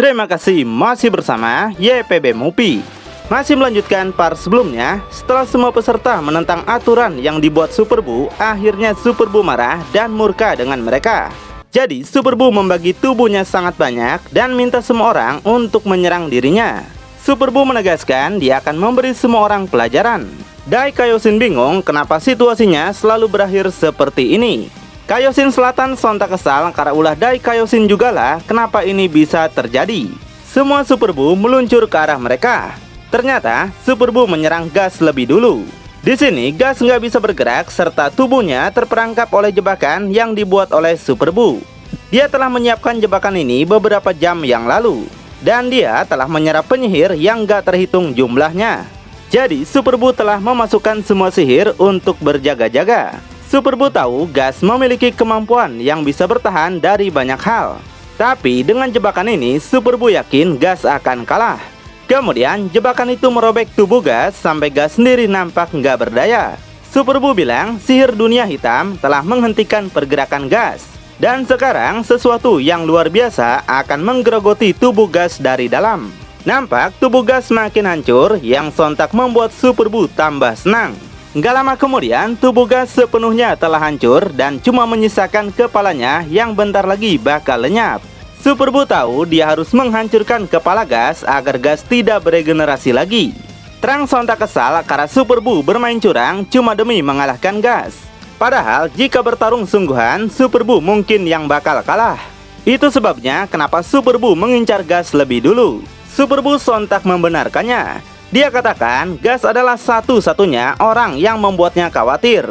Terima kasih masih bersama YPB Movie. Masih melanjutkan part sebelumnya. Setelah semua peserta menentang aturan yang dibuat Super Buu, akhirnya Super Buu marah dan murka dengan mereka. Jadi Super Buu membagi tubuhnya sangat banyak dan minta semua orang untuk menyerang dirinya. Super Buu menegaskan dia akan memberi semua orang pelajaran. Dai Kaioshin bingung kenapa situasinya selalu berakhir seperti ini. Kaioshin Selatan sontak kesal karena ulah Dai Kaioshin jugalah kenapa ini bisa terjadi. Semua Super Buu meluncur ke arah mereka. Ternyata Super Buu menyerang Gas lebih dulu. Di sini Gas nggak bisa bergerak serta tubuhnya terperangkap oleh jebakan yang dibuat oleh Super Buu. Dia telah menyiapkan jebakan ini beberapa jam yang lalu. Dan dia telah menyerap penyihir yang nggak terhitung jumlahnya. Jadi Super Buu telah memasukkan semua sihir untuk berjaga-jaga. Super Buu tahu Gas memiliki kemampuan yang bisa bertahan dari banyak hal. Tapi dengan jebakan ini Super Buu yakin Gas akan kalah. Kemudian jebakan itu merobek tubuh Gas sampai Gas sendiri nampak nggak berdaya. Super Buu bilang sihir dunia hitam telah menghentikan pergerakan Gas. Dan sekarang sesuatu yang luar biasa akan menggerogoti tubuh Gas dari dalam. Nampak tubuh Gas makin hancur yang sontak membuat Super Buu tambah senang. Gak lama kemudian tubuh Gas sepenuhnya telah hancur dan cuma menyisakan kepalanya yang bentar lagi bakal lenyap. Super Buu tahu dia harus menghancurkan kepala Gas agar Gas tidak beregenerasi lagi. Trunks sontak kesal karena Super Buu bermain curang cuma demi mengalahkan Gas. Padahal jika bertarung sungguhan Super Buu mungkin yang bakal kalah. Itu sebabnya kenapa Super Buu mengincar Gas lebih dulu. Super Buu sontak membenarkannya. Dia katakan Gas adalah satu-satunya orang yang membuatnya khawatir.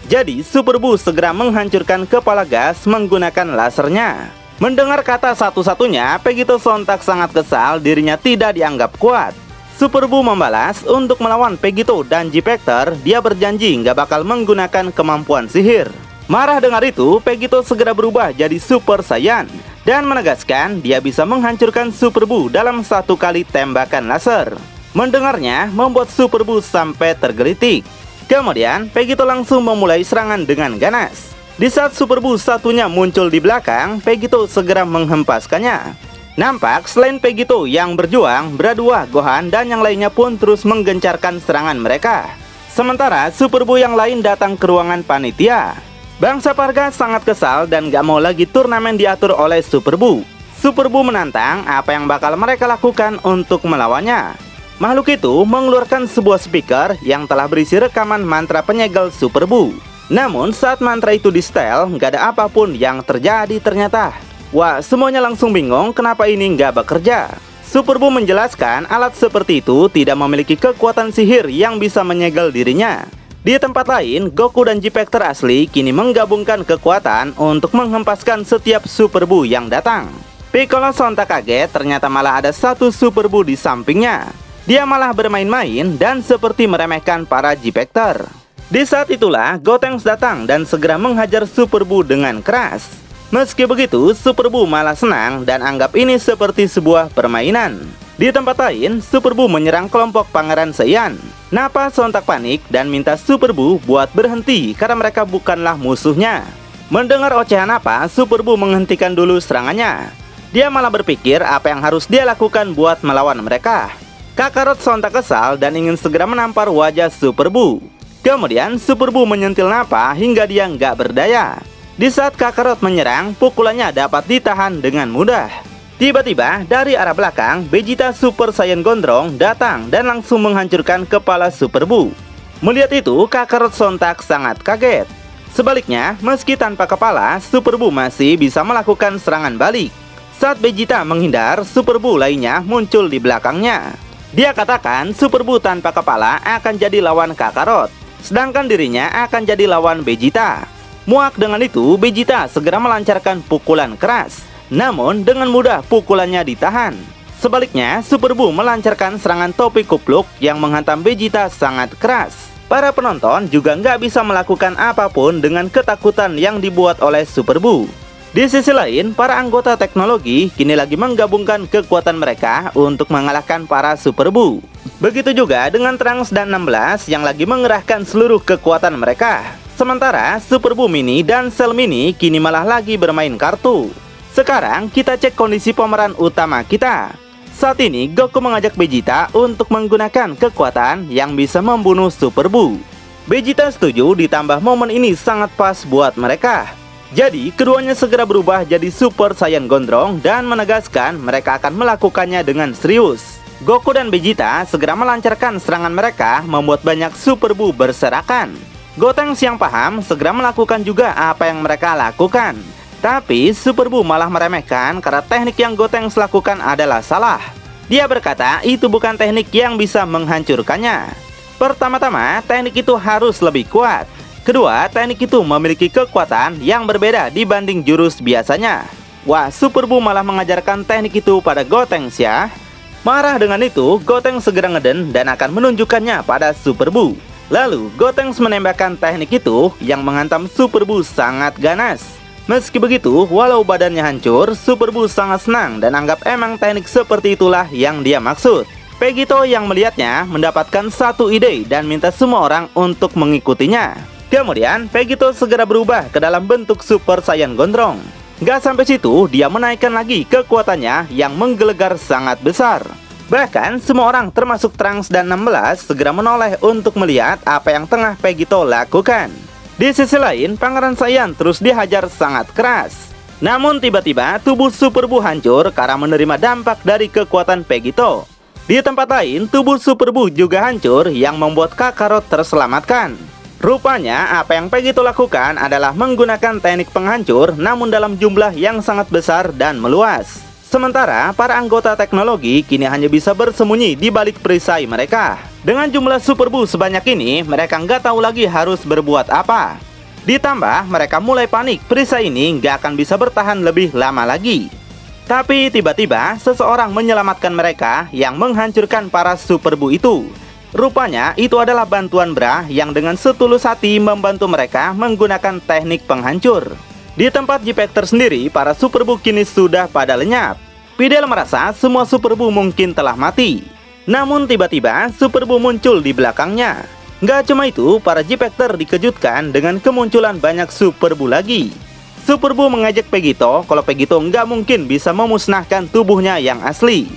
Jadi Super Buu segera menghancurkan kepala Gas menggunakan lasernya. Mendengar kata satu-satunya, Vegito sontak sangat kesal dirinya tidak dianggap kuat. Super Buu membalas untuk melawan Vegito dan G-Factor, dia berjanji nggak bakal menggunakan kemampuan sihir. Marah dengar itu, Vegito segera berubah jadi Super Saiyan dan menegaskan dia bisa menghancurkan Super Buu dalam satu kali tembakan laser. Mendengarnya membuat Super Buu sampai tergelitik. Kemudian Vegito langsung memulai serangan dengan ganas. Di saat Super Buu satunya muncul di belakang, Vegito segera menghempaskannya. Nampak selain Vegito yang berjuang, Bradua, Gohan, dan yang lainnya pun terus menggencarkan serangan mereka. Sementara Super Buu yang lain datang ke ruangan panitia. Bangsa Parga sangat kesal dan gak mau lagi turnamen diatur oleh Super Buu. Super Buu menantang apa yang bakal mereka lakukan untuk melawannya. Makhluk itu mengeluarkan sebuah speaker yang telah berisi rekaman mantra penyegel Super Buu. Namun saat mantra itu di-setel, nggak ada apapun yang terjadi ternyata. Wah, semuanya langsung bingung kenapa ini nggak bekerja. Super Buu menjelaskan alat seperti itu tidak memiliki kekuatan sihir yang bisa menyegel dirinya. Di tempat lain, Goku dan G-Factor asli kini menggabungkan kekuatan untuk menghempaskan setiap Super Buu yang datang. Piccolo sontak kaget ternyata malah ada satu Super Buu di sampingnya. Dia malah bermain-main dan seperti meremehkan para G-Factor. Di saat itulah Gotenks datang dan segera menghajar Super Buu dengan keras. Meski begitu Super Buu malah senang dan anggap ini seperti sebuah permainan. Di tempat lain Super Buu menyerang kelompok Pangeran Saiyan. Nappa sontak panik dan minta Super Buu buat berhenti karena mereka bukanlah musuhnya. Mendengar ocehan Nappa, Super Buu menghentikan dulu serangannya. Dia malah berpikir apa yang harus dia lakukan buat melawan mereka. Kakarot sontak kesal dan ingin segera menampar wajah Super Buu. Kemudian Super Buu menyentil Nappa hingga dia nggak berdaya. Di saat Kakarot menyerang, pukulannya dapat ditahan dengan mudah. Tiba-tiba dari arah belakang, Vegeta Super Saiyan Gondrong datang dan langsung menghancurkan kepala Super Buu. Melihat itu, Kakarot sontak sangat kaget. Sebaliknya, meski tanpa kepala, Super Buu masih bisa melakukan serangan balik. Saat Vegeta menghindar, Super Buu lainnya muncul di belakangnya. Dia katakan Super Buu tanpa kepala akan jadi lawan Kakarot, sedangkan dirinya akan jadi lawan Vegeta. Muak dengan itu, Vegeta segera melancarkan pukulan keras. Namun dengan mudah pukulannya ditahan. Sebaliknya, Super Buu melancarkan serangan topi kupluk yang menghantam Vegeta sangat keras. Para penonton juga nggak bisa melakukan apapun dengan ketakutan yang dibuat oleh Super Buu. Di sisi lain, para anggota teknologi kini lagi menggabungkan kekuatan mereka untuk mengalahkan para Super Buu. Begitu juga dengan Trunks dan 16 yang lagi mengerahkan seluruh kekuatan mereka. Sementara Super Buu Mini dan Cell Mini kini malah lagi bermain kartu. Sekarang kita cek kondisi pemeran utama kita. Saat ini Goku mengajak Vegeta untuk menggunakan kekuatan yang bisa membunuh Super Buu. Vegeta setuju, ditambah momen ini sangat pas buat mereka. Jadi keduanya segera berubah jadi Super Saiyan Gondrong dan menegaskan mereka akan melakukannya dengan serius. Goku dan Vegeta segera melancarkan serangan mereka, membuat banyak Super Buu berserakan. Gotenks yang paham segera melakukan juga apa yang mereka lakukan. Tapi Super Buu malah meremehkan karena teknik yang Gotenks lakukan adalah salah. Dia berkata itu bukan teknik yang bisa menghancurkannya. Pertama-tama, teknik itu harus lebih kuat. Kedua, teknik itu memiliki kekuatan yang berbeda dibanding jurus biasanya. Wah, Super Buu malah mengajarkan teknik itu pada Gotenks ya. Marah dengan itu, Gotenks segera ngeden dan akan menunjukkannya pada Super Buu. Lalu, Gotenks menembakkan teknik itu yang menghantam Super Buu sangat ganas. Meski begitu, walau badannya hancur, Super Buu sangat senang dan anggap emang teknik seperti itulah yang dia maksud. Vegito yang melihatnya mendapatkan satu ide dan minta semua orang untuk mengikutinya. Kemudian, Vegito segera berubah ke dalam bentuk Super Saiyan Gondrong. Gak sampai situ, dia menaikkan lagi kekuatannya yang menggelegar sangat besar. Bahkan, semua orang termasuk Trunks dan 16 segera menoleh untuk melihat apa yang tengah Vegito lakukan. Di sisi lain, Pangeran Saiyan terus dihajar sangat keras. Namun tiba-tiba tubuh Super Buu hancur karena menerima dampak dari kekuatan Vegito. Di tempat lain, tubuh Super Buu juga hancur yang membuat Kakarot terselamatkan. Rupanya apa yang Vegito lakukan adalah menggunakan teknik penghancur namun dalam jumlah yang sangat besar dan meluas. Sementara para anggota teknologi kini hanya bisa bersembunyi di balik perisai mereka. Dengan jumlah Super Buu sebanyak ini, mereka nggak tahu lagi harus berbuat apa. Ditambah mereka mulai panik, perisai ini nggak akan bisa bertahan lebih lama lagi. Tapi tiba-tiba seseorang menyelamatkan mereka yang menghancurkan para Super Buu itu. Rupanya itu adalah bantuan Bra yang dengan setulus hati membantu mereka menggunakan teknik penghancur. Di tempat Jupiter sendiri, para Super Buu kini sudah pada lenyap. Videl merasa semua Super Buu mungkin telah mati. Namun tiba-tiba Super Buu muncul di belakangnya. Nggak cuma itu, para Jupiter dikejutkan dengan kemunculan banyak Super Buu lagi. Super Buu mengajak Vegito kalau Vegito nggak mungkin bisa memusnahkan tubuhnya yang asli.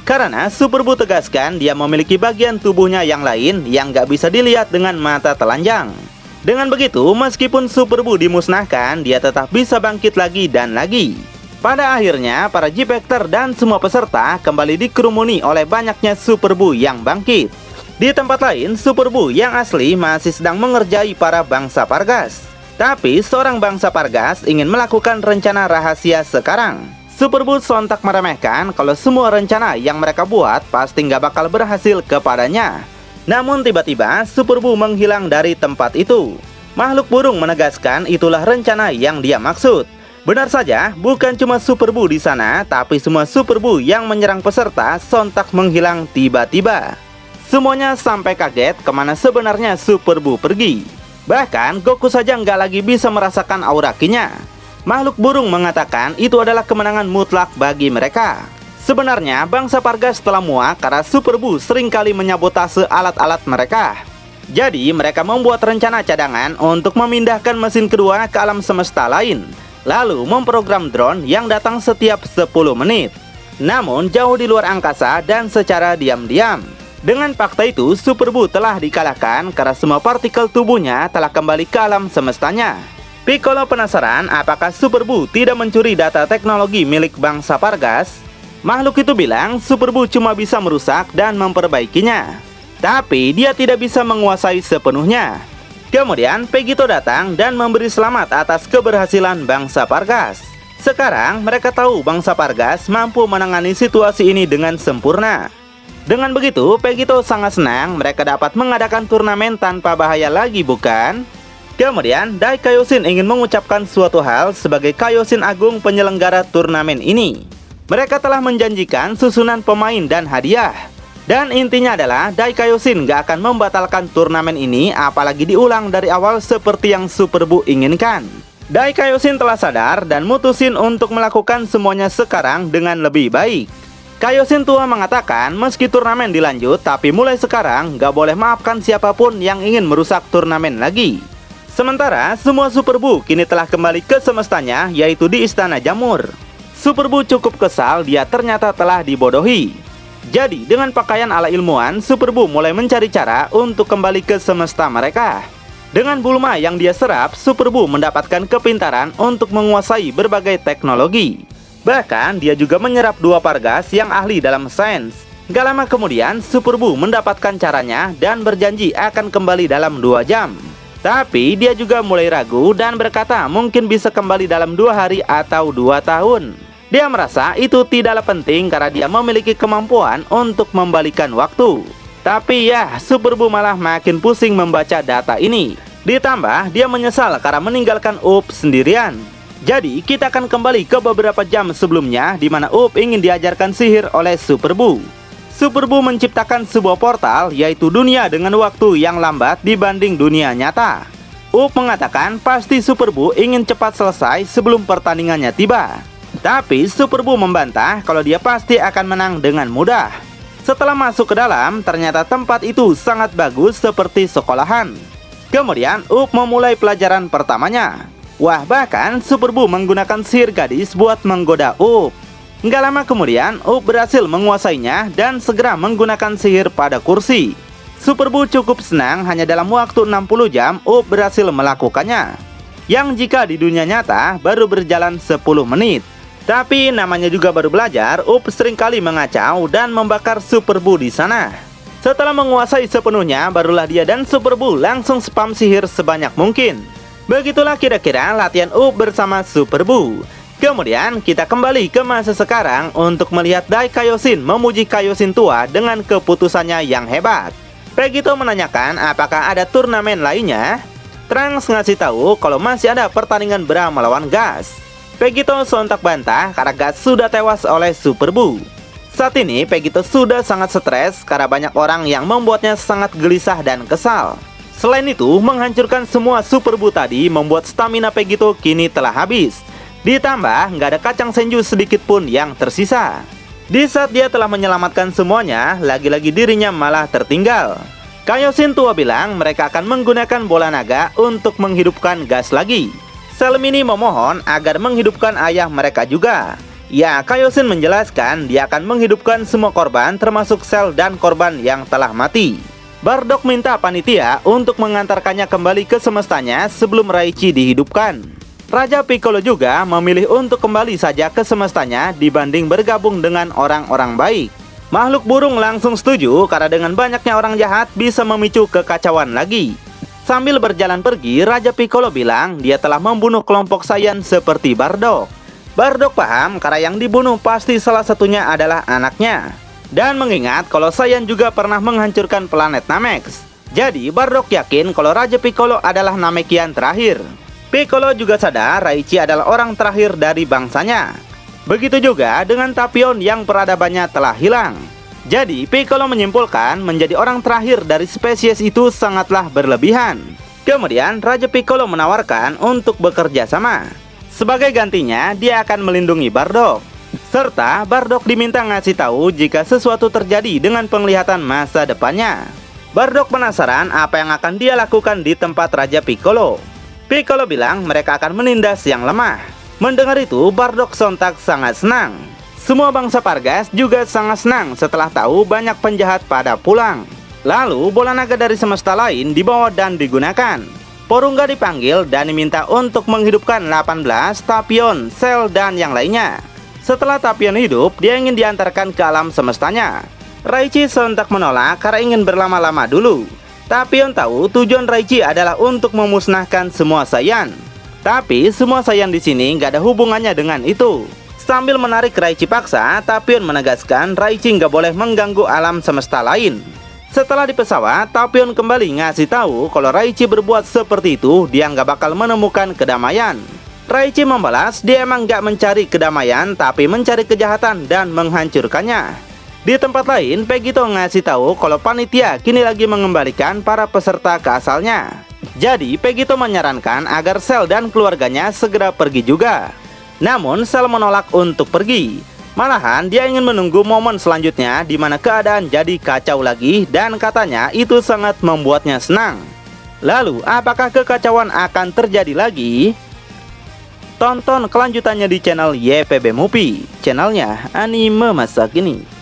Karena Super Buu tegaskan dia memiliki bagian tubuhnya yang lain yang nggak bisa dilihat dengan mata telanjang. Dengan begitu, meskipun Super Buu dimusnahkan, dia tetap bisa bangkit lagi dan lagi. Pada akhirnya, para Jupiter dan semua peserta kembali dikerumuni oleh banyaknya Super Buu yang bangkit. Di tempat lain, Super Buu yang asli masih sedang mengerjai para bangsa Pargas. Tapi seorang bangsa Pargas ingin melakukan rencana rahasia sekarang. Super Buu sontak meremehkan kalau semua rencana yang mereka buat pasti nggak bakal berhasil kepadanya. Namun tiba-tiba Super Buu menghilang dari tempat itu. Makhluk burung menegaskan itulah rencana yang dia maksud. Benar saja, bukan cuma Super Buu di sana, tapi semua Super Buu yang menyerang peserta sontak menghilang tiba-tiba. Semuanya sampai kaget kemana sebenarnya Super Buu pergi. Bahkan Goku saja nggak lagi bisa merasakan aura Ki-nya. Makhluk burung mengatakan itu adalah kemenangan mutlak bagi mereka. Sebenarnya bangsa Pargas telah muak karena Super Buu seringkali menyabotase alat-alat mereka. Jadi mereka membuat rencana cadangan untuk memindahkan mesin kedua ke alam semesta lain. Lalu memprogram drone yang datang setiap 10 menit. Namun jauh di luar angkasa dan secara diam-diam. Dengan fakta itu, Super Buu telah dikalahkan karena semua partikel tubuhnya telah kembali ke alam semestanya. Piccolo penasaran apakah Super Buu tidak mencuri data teknologi milik bangsa Pargas. Makhluk itu bilang Super Buu cuma bisa merusak dan memperbaikinya, tapi dia tidak bisa menguasai sepenuhnya. Kemudian Vegito datang dan memberi selamat atas keberhasilan bangsa Pargas. Sekarang mereka tahu bangsa Pargas mampu menangani situasi ini dengan sempurna. Dengan begitu, Vegito sangat senang mereka dapat mengadakan turnamen tanpa bahaya lagi, bukan? Kemudian, Dai Kaioshin ingin mengucapkan suatu hal sebagai Kaioshin Agung penyelenggara turnamen ini. Mereka telah menjanjikan susunan pemain dan hadiah. Dan intinya adalah Dai Kaioshin gak akan membatalkan turnamen ini apalagi diulang dari awal seperti yang Super Buu inginkan. Dai Kaioshin telah sadar dan mutusin untuk melakukan semuanya sekarang dengan lebih baik. Kaioshin tua mengatakan meski turnamen dilanjut, tapi mulai sekarang gak boleh maafkan siapapun yang ingin merusak turnamen lagi. Sementara semua Super Buu kini telah kembali ke semestanya, yaitu di Istana Jamur. Superbu cukup kesal, dia ternyata telah dibodohi. Jadi dengan pakaian ala ilmuwan, Superbu mulai mencari cara untuk kembali ke semesta mereka. Dengan bulma yang dia serap, Superbu mendapatkan kepintaran untuk menguasai berbagai teknologi. Bahkan dia juga menyerap 2 Pargas yang ahli dalam sains. Gak lama kemudian, Superbu mendapatkan caranya dan berjanji akan kembali dalam 2 jam. Tapi dia juga mulai ragu dan berkata mungkin bisa kembali dalam 2 hari atau 2 tahun. Dia merasa itu tidaklah penting karena dia memiliki kemampuan untuk membalikan waktu. Tapi ya, Superbu malah makin pusing membaca data ini. Ditambah dia menyesal karena meninggalkan Up sendirian. Jadi kita akan kembali ke beberapa jam sebelumnya, di mana Up ingin diajarkan sihir oleh Superbu. Superbu menciptakan sebuah portal, yaitu dunia dengan waktu yang lambat dibanding dunia nyata. Up mengatakan pasti Superbu ingin cepat selesai sebelum pertandingannya tiba. Tapi Superbu membantah kalau dia pasti akan menang dengan mudah. Setelah masuk ke dalam, ternyata tempat itu sangat bagus seperti sekolahan. Kemudian Up memulai pelajaran pertamanya. Wah, bahkan Superbu menggunakan sihir gadis buat menggoda Up. Nggak lama kemudian, Up berhasil menguasainya dan segera menggunakan sihir pada kursi. Superbu cukup senang, hanya dalam waktu 60 jam Up berhasil melakukannya. Yang jika di dunia nyata baru berjalan 10 menit. Tapi namanya juga baru belajar, Up seringkali mengacau dan membakar Superbu di sana. Setelah menguasai sepenuhnya, barulah dia dan Superbu langsung spam sihir sebanyak mungkin. Begitulah kira-kira latihan Up bersama Superbu. Kemudian kita kembali ke masa sekarang untuk melihat Dai Kaioshin memuji Kaioshin tua dengan keputusannya yang hebat. Pegito menanyakan apakah ada turnamen lainnya. Trunks ngasih tahu kalau masih ada pertandingan Bra melawan Gas. Pegito sontak bantah karena Gas sudah tewas oleh Superbu. Saat ini Pegito sudah sangat stres karena banyak orang yang membuatnya sangat gelisah dan kesal. Selain itu, menghancurkan semua Superbu tadi membuat stamina Pegito kini telah habis. Ditambah nggak ada kacang senju sedikit pun yang tersisa. Di saat dia telah menyelamatkan semuanya, lagi-lagi dirinya malah tertinggal. Kaioshin tua bilang mereka akan menggunakan bola naga untuk menghidupkan Gas lagi. Cell Mini memohon agar menghidupkan ayah mereka juga. Ya, Kaioshin menjelaskan dia akan menghidupkan semua korban termasuk Cell dan korban yang telah mati. Bardock minta panitia untuk mengantarkannya kembali ke semestanya sebelum Raichi dihidupkan. Raja Piccolo juga memilih untuk kembali saja ke semestanya dibanding bergabung dengan orang-orang baik. Makhluk burung langsung setuju karena dengan banyaknya orang jahat bisa memicu kekacauan lagi. Sambil berjalan pergi, Raja Piccolo bilang dia telah membunuh kelompok Saiyan seperti Bardock. Bardock paham karena yang dibunuh pasti salah satunya adalah anaknya. Dan mengingat kalau Saiyan juga pernah menghancurkan planet Namex. Jadi Bardock yakin kalau Raja Piccolo adalah Namekian terakhir. Piccolo juga sadar Raichi adalah orang terakhir dari bangsanya. Begitu juga dengan Tapion yang peradabannya telah hilang. Jadi Piccolo menyimpulkan menjadi orang terakhir dari spesies itu sangatlah berlebihan. Kemudian Raja Piccolo menawarkan untuk bekerja sama. Sebagai gantinya dia akan melindungi Bardock. Serta Bardock diminta ngasih tahu jika sesuatu terjadi dengan penglihatan masa depannya. Bardock penasaran apa yang akan dia lakukan di tempat Raja Piccolo. Piccolo bilang mereka akan menindas yang lemah. Mendengar itu Bardock sontak sangat senang. Semua bangsa Pargas juga sangat senang setelah tahu banyak penjahat pada pulang. Lalu bola naga dari semesta lain dibawa dan digunakan. Porunga dipanggil dan diminta untuk menghidupkan 18 Tapion, Cell dan yang lainnya. Setelah Tapion hidup, dia ingin diantarkan ke alam semestanya. Raichi sontak menolak karena ingin berlama-lama dulu. Tapion tahu tujuan Raichi adalah untuk memusnahkan semua Saiyan. Tapi semua Saiyan di sini nggak ada hubungannya dengan itu. Sambil menarik Raichi paksa, Tapion menegaskan Raichi nggak boleh mengganggu alam semesta lain. Setelah di pesawat, Tapion kembali ngasih tahu kalau Raichi berbuat seperti itu, dia nggak bakal menemukan kedamaian. Raichi membalas dia emang nggak mencari kedamaian, tapi mencari kejahatan dan menghancurkannya. Di tempat lain, Pegito ngasih tahu kalau panitia kini lagi mengembalikan para peserta ke asalnya. Jadi Pegito menyarankan agar Cell dan keluarganya segera pergi juga. Namun Cell menolak untuk pergi. Malahan dia ingin menunggu momen selanjutnya di mana keadaan jadi kacau lagi dan katanya itu sangat membuatnya senang. Lalu apakah kekacauan akan terjadi lagi? Tonton kelanjutannya di channel YPB Movie, channelnya anime masa kini.